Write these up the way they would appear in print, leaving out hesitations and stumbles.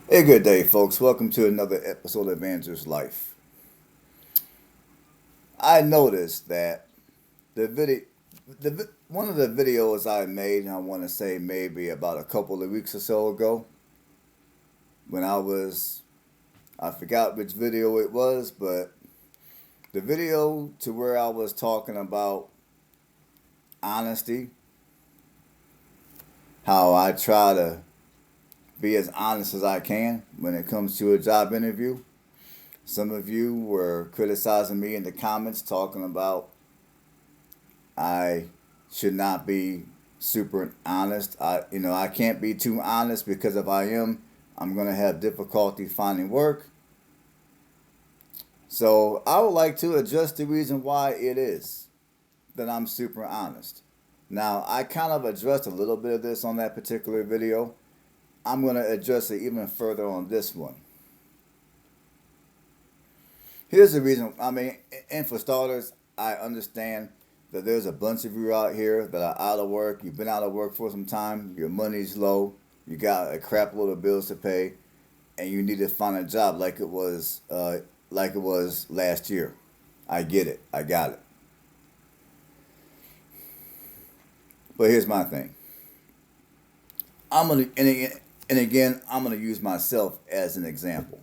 Hey, good day, folks. Welcome to another episode of Andrew's Life. I noticed that one of the videos I made, and I want to say maybe about a couple of weeks or so ago, when I forgot which video it was, but the video to where I was talking about honesty, how I try to be as honest as I can when it comes to a job interview. Some of you were criticizing me in the comments, talking about I should not be super honest. I can't be too honest because if I am, I'm gonna have difficulty finding work. So I would like to address the reason why it is that I'm super honest. Now I kind of addressed a little bit of this on that particular video. I'm gonna address it even further on this one. Here's the reason. And for starters, I understand that there's a bunch of you out here that are out of work. You've been out of work for some time. Your money's low. You got a crap load of bills to pay, and you need to find a job like it was last year. I get it. I got it. But here's my thing. I'm gonna and again I'm gonna use myself as an example.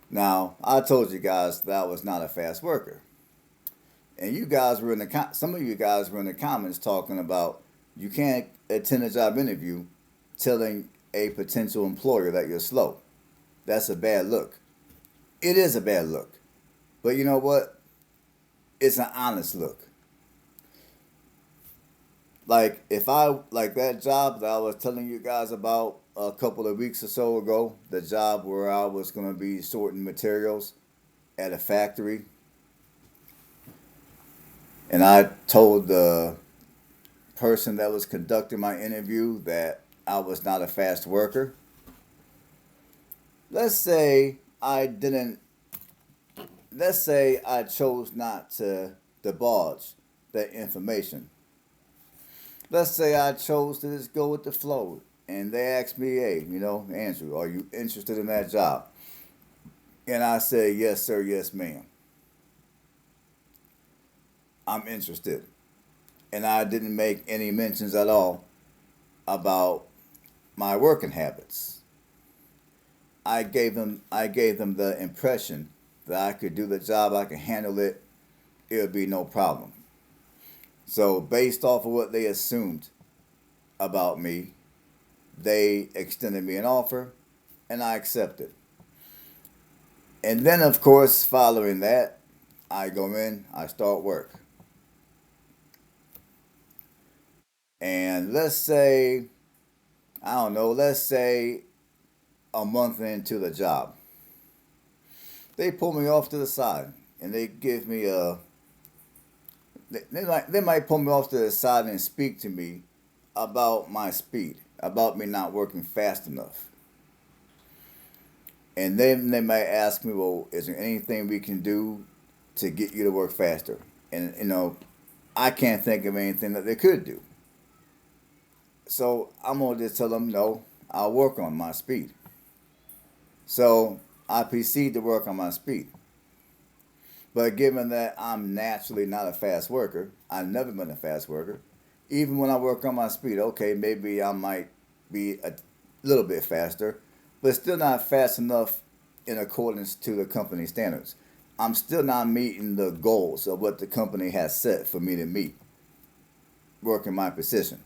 Now I told you guys that I was not a fast worker. And you guys were in some of you guys were in the comments talking about you can't attend a job interview telling a potential employer that you're slow. That's a bad look. It is a bad look. But you know what? It's an honest look. Like if I like that job that I was telling you guys about a couple of weeks or so ago, the job where I was going to be sorting materials at a factory, and I told the person that was conducting my interview that I was not a fast worker. Let's say I didn't, let's say I chose not to divulge that information. Let's say I chose to just go with the flow and they asked me, hey, Andrew, are you interested in that job? And I say, yes, sir, yes, ma'am. I'm interested. And I didn't make any mentions at all about my working habits. I gave them the impression that I could do the job, I could handle it, it would be no problem. So based off of what they assumed about me, they extended me an offer and I accepted. And then of course following that, I go in, I start work. And let's say a month into the job, they pull me off to the side and they give me a they might pull me off to the side and speak to me about my speed, about me not working fast enough. And then they might ask me, well, is there anything we can do to get you to work faster? And I can't think of anything that they could do. So I'm gonna just tell them no, I'll work on my speed. So I proceed to work on my speed. But given that I'm naturally not a fast worker, I've never been a fast worker. Even when I work on my speed, okay, maybe I might be a little bit faster, but still not fast enough in accordance to the company standards. I'm still not meeting the goals of what the company has set for me to meet working my position.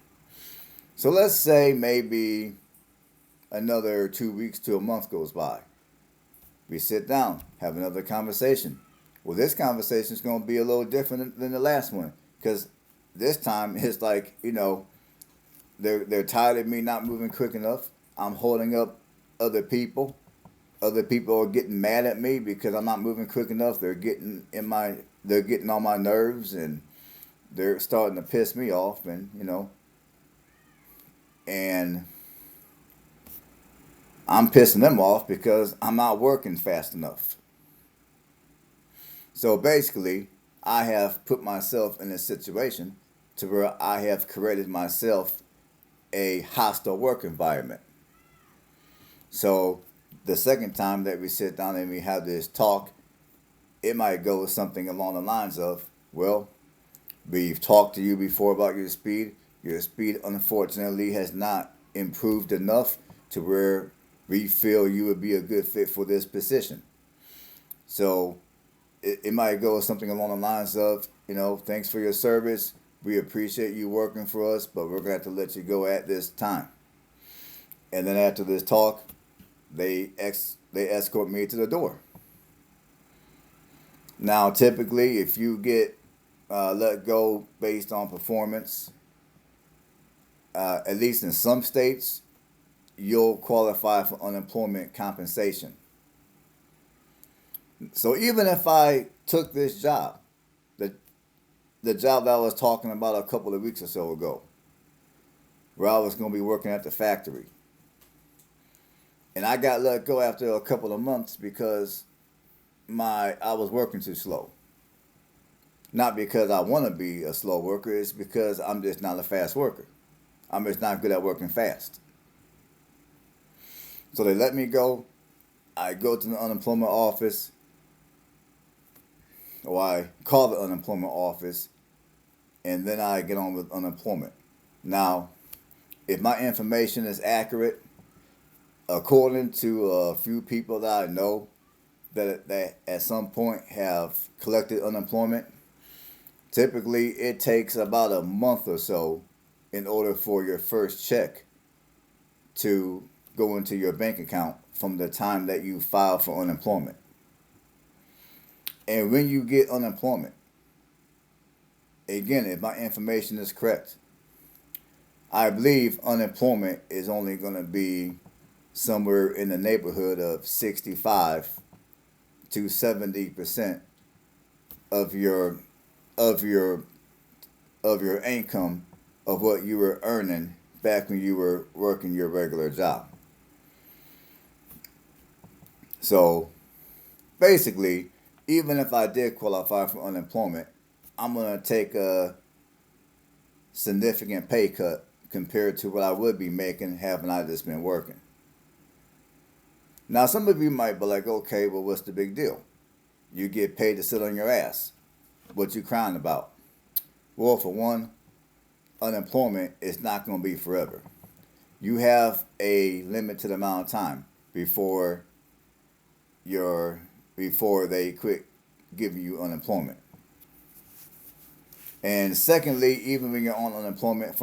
So let's say maybe another 2 weeks to a month goes by. We sit down, have another conversation. Well, this conversation is going to be a little different than the last one because this time it's like they're tired of me not moving quick enough. I'm holding up other people. Other people are getting mad at me because I'm not moving quick enough. They're getting on my nerves and they're starting to piss me off and I'm pissing them off because I'm not working fast enough. So basically, I have put myself in a situation to where I have created myself a hostile work environment. So the second time that we sit down and we have this talk, it might go something along the lines of, well, we've talked to you before about your speed. Your speed, unfortunately, has not improved enough to where we feel you would be a good fit for this position. So it might go something along the lines of, thanks for your service. We appreciate you working for us, but we're going to have to let you go at this time. And then after this talk, they escort me to the door. Now, typically, if you get let go based on performance, at least in some states, you'll qualify for unemployment compensation. So even if I took this job, the job that I was talking about a couple of weeks or so ago, where I was going to be working at the factory, and I got let go after a couple of months because I was working too slow. Not because I want to be a slow worker, it's because I'm just not a fast worker. I'm just not good at working fast. So they let me go. I go to the unemployment office, or I call the unemployment office, and then I get on with unemployment. Now, if my information is accurate, according to a few people that I know that at some point have collected unemployment, typically it takes about a month or so in order for your first check to go into your bank account from the time that you file for unemployment. And when you get unemployment, again, if my information is correct, I believe unemployment is only going to be somewhere in the neighborhood of 65 to 70% of your of your of your income of what you were earning back when you were working your regular job. So basically, even if I did qualify for unemployment, I'm going to take a significant pay cut compared to what I would be making having I just been working. Now, some of you might be like, okay, well, what's the big deal? You get paid to sit on your ass. What you crying about? Well, for one, unemployment is not going to be forever. You have a limited amount of time before they quit giving you unemployment. And secondly, even when you're on unemployment,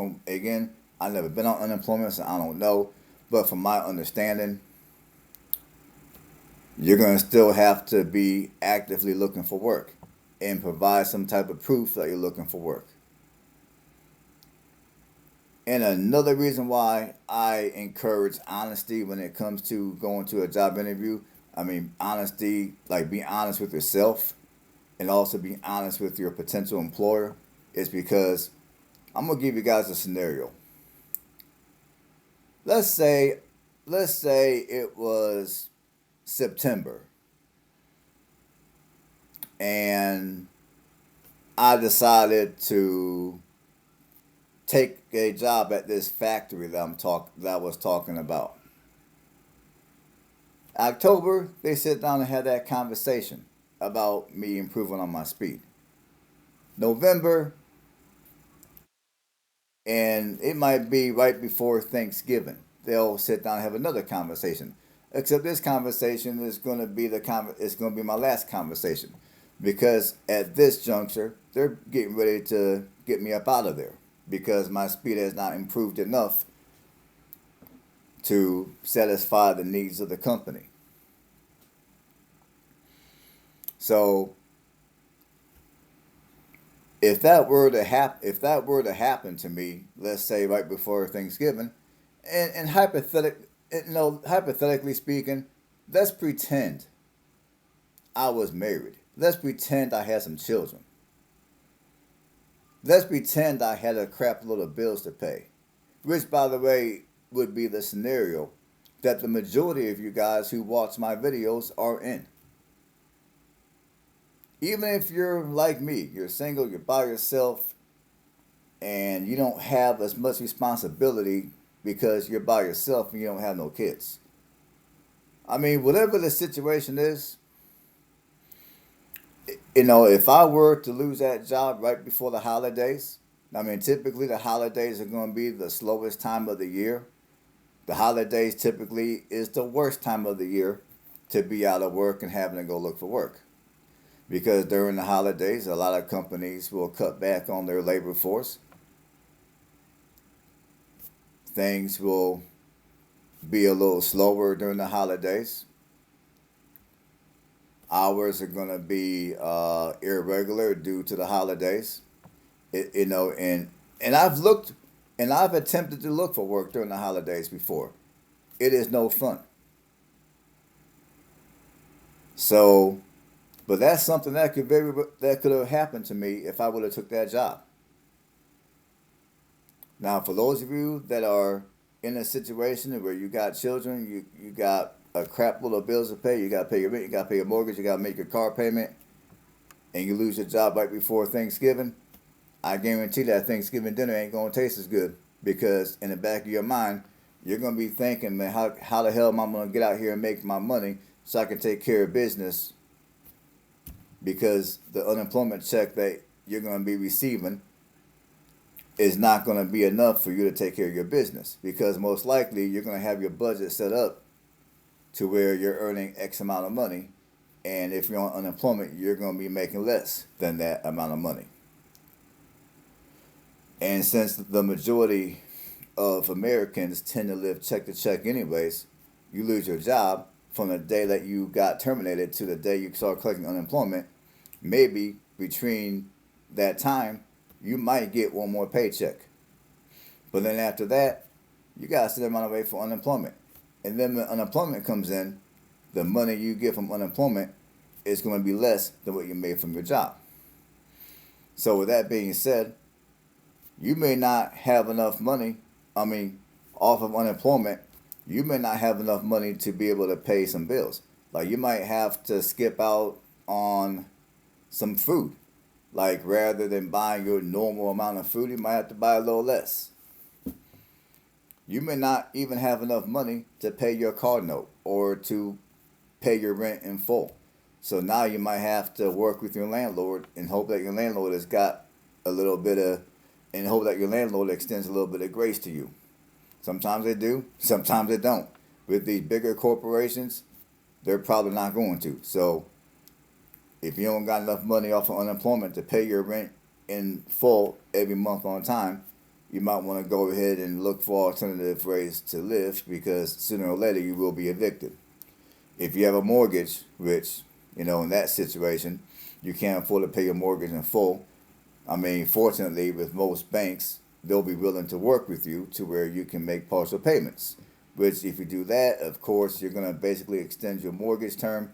I've never been on unemployment, so I don't know. But from my understanding, you're going to still have to be actively looking for work and provide some type of proof that you're looking for work. And another reason why I encourage honesty when it comes to going to a job interview, honesty, like being honest with yourself and also being honest with your potential employer, is because I'm going to give you guys a scenario. Let's say it was September and I decided to take a job at this factory that I was talking about. October, they sit down and have that conversation about me improving on my speed. November, and it might be right before Thanksgiving, they'll sit down and have another conversation. Except this conversation is going to be my last conversation, because at this juncture they're getting ready to get me up out of there because my speed has not improved enough to satisfy the needs of the company. So if that were to happen to me, let's say right before Thanksgiving, and hypothetically speaking, let's pretend I was married. Let's pretend I had some children. Let's pretend I had a crap load of bills to pay, which, by the way, would be the scenario that the majority of you guys who watch my videos are in. Even if you're like me, you're single, you're by yourself, and you don't have as much responsibility because you're by yourself and you don't have no kids. I mean, whatever the situation is, you know, if I were to lose that job right before the holidays, I mean, typically the holidays are going to be the slowest time of the year. The holidays typically is the worst time of the year to be out of work and having to go look for work. Because during the holidays, a lot of companies will cut back on their labor force. Things will be a little slower during the holidays. Hours are going to be irregular due to the holidays. You know, and I've looked and I've attempted to look for work during the holidays before. It is no fun. So, but that's something that could have happened to me if I would have took that job. Now, for those of you that are in a situation where you got children, you got a crap load of bills to pay, you got to pay your rent, you got to pay your mortgage, you got to make your car payment, and you lose your job right before Thanksgiving, I guarantee that Thanksgiving dinner ain't going to taste as good because in the back of your mind, you're going to be thinking, man, how the hell am I going to get out here and make my money so I can take care of business because the unemployment check that you're going to be receiving is not going to be enough for you to take care of your business because most likely you're going to have your budget set up to where you're earning X amount of money, and if you're on unemployment, you're going to be making less than that amount of money. And since the majority of Americans tend to live check to check anyways, you lose your job from the day that you got terminated to the day you start collecting unemployment. Maybe between that time, you might get one more paycheck. But then after that, you got to sit around and wait for unemployment. And then when unemployment comes in, the money you get from unemployment is going to be less than what you made from your job. So with that being said, you may not have enough money, off of unemployment, you may not have enough money to be able to pay some bills. Like you might have to skip out on some food. Like rather than buying your normal amount of food, you might have to buy a little less. You may not even have enough money to pay your car note or to pay your rent in full. So now you might have to work with your landlord and hope that your landlord has got a little bit of, and hope that your landlord extends a little bit of grace to you. Sometimes they do, sometimes they don't. With these bigger corporations, they're probably not going to. So if you don't got enough money off of unemployment to pay your rent in full every month on time, you might want to go ahead and look for alternative ways to live because sooner or later you will be evicted. If you have a mortgage, which, in that situation, you can't afford to pay your mortgage in full. Fortunately, with most banks, they'll be willing to work with you to where you can make partial payments. Which, if you do that, of course, you're going to basically extend your mortgage term.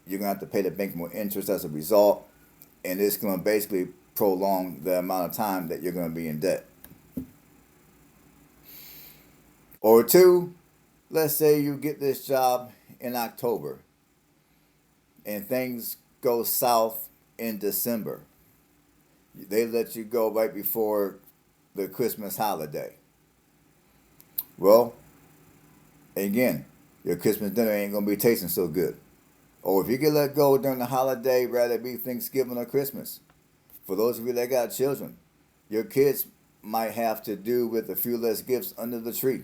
You're going to have to pay the bank more interest as a result. And it's going to basically prolong the amount of time that you're going to be in debt. Or two, let's say you get this job in October and things go south in December. They let you go right before the Christmas holiday. Well, again, your Christmas dinner ain't going to be tasting so good. Or if you get let go during the holiday, rather it be Thanksgiving or Christmas. For those of you that got children, your kids might have to do with a few less gifts under the tree.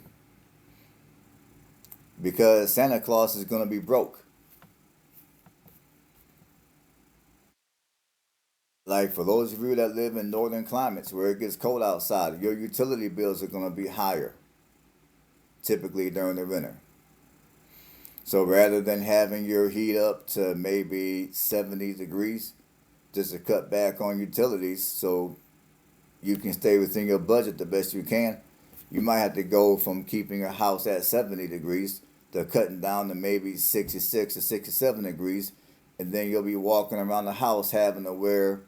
Because Santa Claus is going to be broke. Like for those of you that live in northern climates where it gets cold outside, your utility bills are going to be higher, typically during the winter. So rather than having your heat up to maybe 70 degrees, just to cut back on utilities so you can stay within your budget the best you can, you might have to go from keeping your house at 70 degrees to cutting down to maybe 66 or 67 degrees, and then you'll be walking around the house having to wear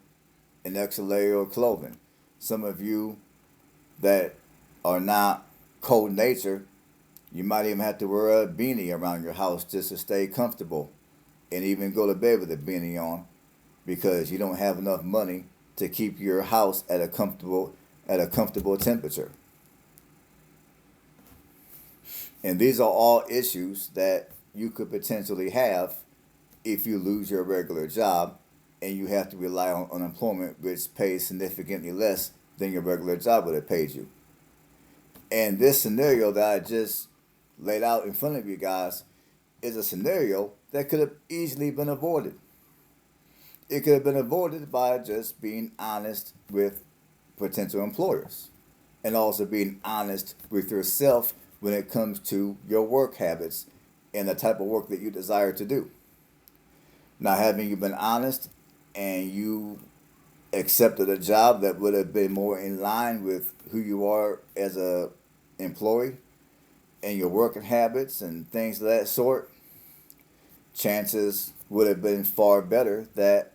an extra layer of clothing. Some of you that are not cold nature, you might even have to wear a beanie around your house just to stay comfortable and even go to bed with a beanie on because you don't have enough money to keep your house at a comfortable temperature. And these are all issues that you could potentially have if you lose your regular job and you have to rely on unemployment, which pays significantly less than your regular job would have paid you. And this scenario that I just laid out in front of you guys is a scenario that could have easily been avoided. It could have been avoided by just being honest with potential employers and also being honest with yourself when it comes to your work habits and the type of work that you desire to do. Now, having you been honest and you accepted a job that would have been more in line with who you are as a employee and your working habits and things of that sort, chances would have been far better that,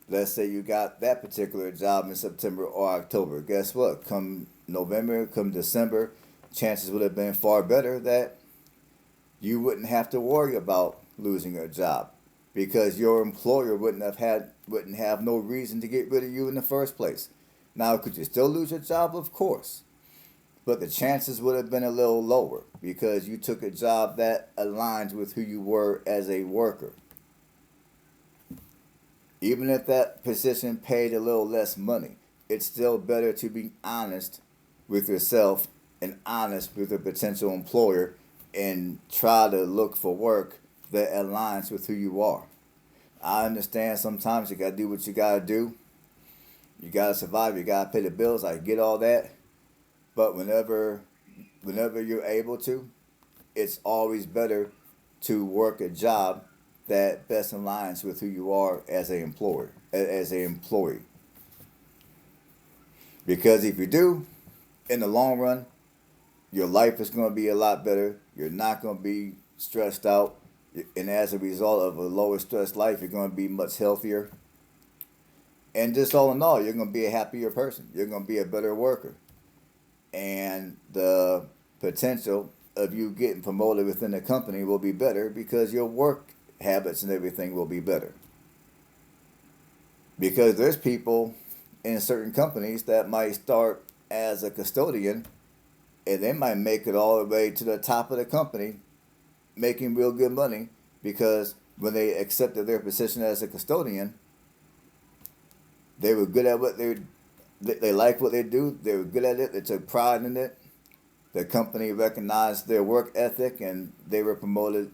let's say you got that particular job in September or October. Guess what? Come November, come December, chances would have been far better that you wouldn't have to worry about losing a job because your employer wouldn't have no reason to get rid of you in the first place. Now, could you still lose your job? Of course. But the chances would have been a little lower because you took a job that aligns with who you were as a worker. Even if that position paid a little less money, it's still better to be honest with yourself and honest with a potential employer and try to look for work that aligns with who you are. I understand sometimes you gotta do what you gotta do. You gotta survive, you gotta pay the bills, I get all that. But whenever you're able to, it's always better to work a job that best aligns with who you are as an employee. Because if you do, in the long run, your life is going to be a lot better. You're not going to be stressed out. And as a result of a lower stress life, you're going to be much healthier. And just all in all, you're going to be a happier person. You're going to be a better worker. And the potential of you getting promoted within the company will be better because your work habits and everything will be better. Because there's people in certain companies that might start as a custodian and they might make it all the way to the top of the company making real good money because when they accepted their position as a custodian, they were good at what they liked what they do, they were good at it, they took pride in it. The company recognized their work ethic and they were promoted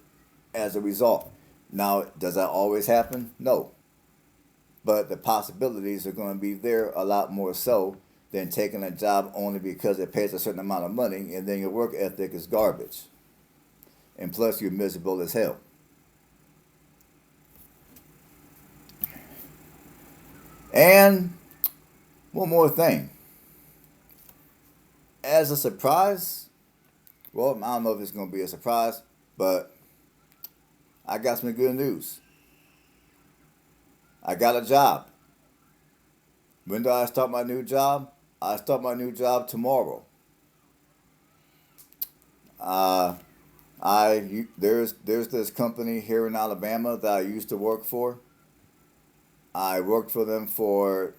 as a result. Now, does that always happen? No. But the possibilities are going to be there a lot more so than taking a job only because it pays a certain amount of money and then your work ethic is garbage. And plus you're miserable as hell. And one more thing. As a surprise, well, I don't know if it's going to be a surprise, but I got some good news. I got a job. When do I start my new job? I start my new job tomorrow. There's this company here in Alabama that I used to work for. I worked for them for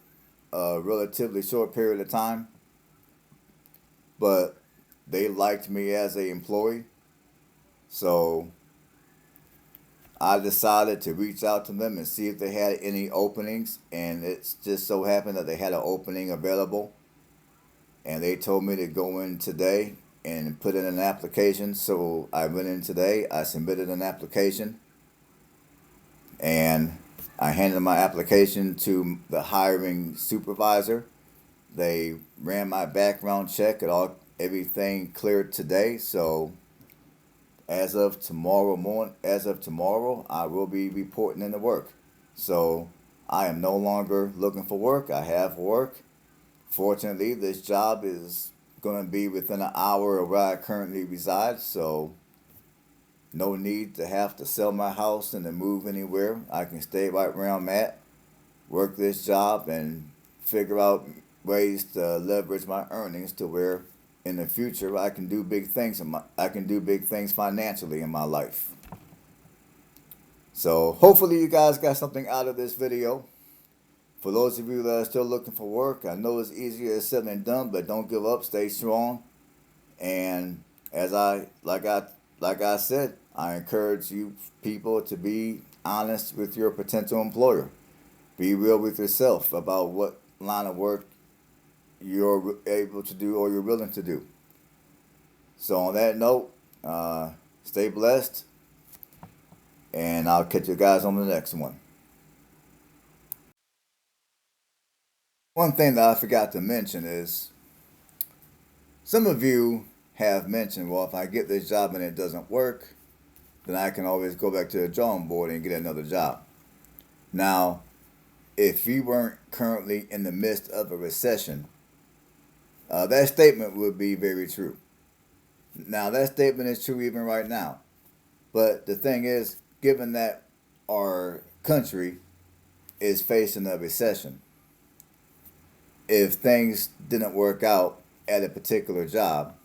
a relatively short period of time, but they liked me as an employee, so I decided to reach out to them and see if they had any openings, and it's just so happened that they had an opening available, and they told me to go in today and put in an application. So I went in today, I submitted an application, and I handed my application to the hiring supervisor. They ran my background check and everything cleared today, so as of tomorrow, I will be reporting into work. So I am no longer looking for work. I have work. Fortunately, this job is going to be within an hour of where I currently reside. So no need to have to sell my house and to move anywhere. I can stay right where I'm at, work this job, and figure out ways to leverage my earnings to where in the future I can do big things financially in my life. So hopefully you guys got something out of this video. For those of you that are still looking for work, I know it's easier said than done, but don't give up, stay strong. And like I said, I encourage you people to be honest with your potential employer. Be real with yourself about what line of work you're able to do or you're willing to do. So on that note, stay blessed, and I'll catch you guys on the next one. One thing that I forgot to mention is some of you have mentioned, well, if I get this job and it doesn't work, then I can always go back to the drawing board and get another job. Now, if we weren't currently in the midst of a recession, that statement would be very true. Now, that statement is true even right now. But the thing is, given that our country is facing a recession, if things didn't work out at a particular job,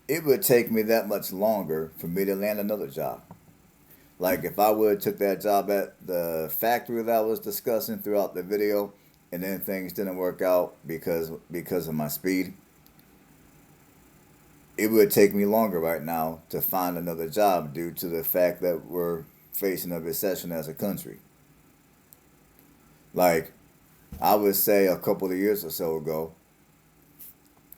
it would take me that much longer for me to land another job. Like if I would have took that job at the factory that I was discussing throughout the video, and then things didn't work out because of my speed, it would take me longer right now to find another job due to the fact that we're facing a recession as a country. Like I would say a couple of years or so ago,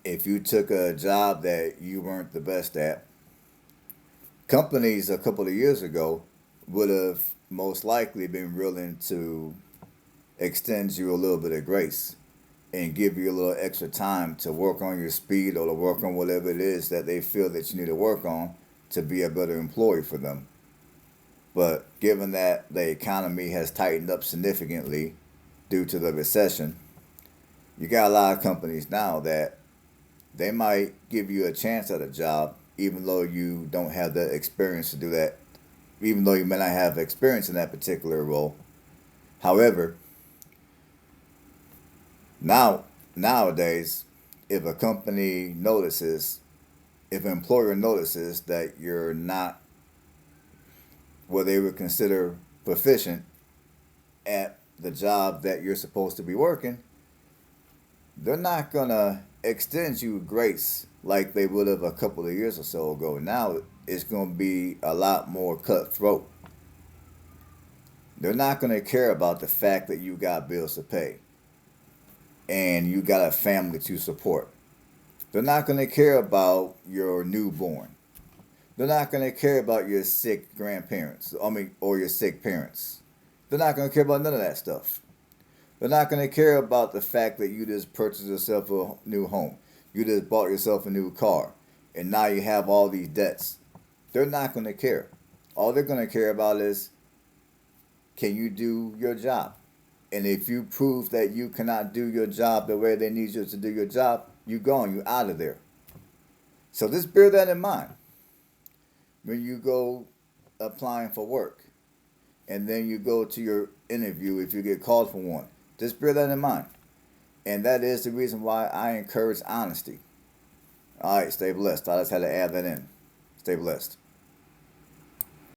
if you took a job that you weren't the best at, companies a couple of years ago would have most likely been willing to extend you a little bit of grace and give you a little extra time to work on your speed or to work on whatever it is that they feel that you need to work on to be a better employee for them. But given that the economy has tightened up significantly due to the recession, you got a lot of companies now that they might give you a chance at a job even though you don't have the experience to do that, even though you may not have experience in that particular role. However, nowadays, if a company notices, if an employer notices that you're not what they would consider proficient at the job that you're supposed to be working, they're not gonna extend you grace like they would have a couple of years or so ago. Now it's gonna be a lot more cutthroat. They're not gonna care about the fact that you got bills to pay and you got a family to support. They're not gonna care about your newborn. They're not gonna care about your sick grandparents. Or your sick parents. They're not gonna care about none of that stuff. They're not going to care about the fact that you just purchased yourself a new home. You just bought yourself a new car. And now you have all these debts. They're not going to care. All they're going to care about is, can you do your job? And if you prove that you cannot do your job the way they need you to do your job, you're gone. You're out of there. So just bear that in mind when you go applying for work. And then you go to your interview if you get called for one. Just bear that in mind. And that is the reason why I encourage honesty. All right, stay blessed. I just had to add that in. Stay blessed.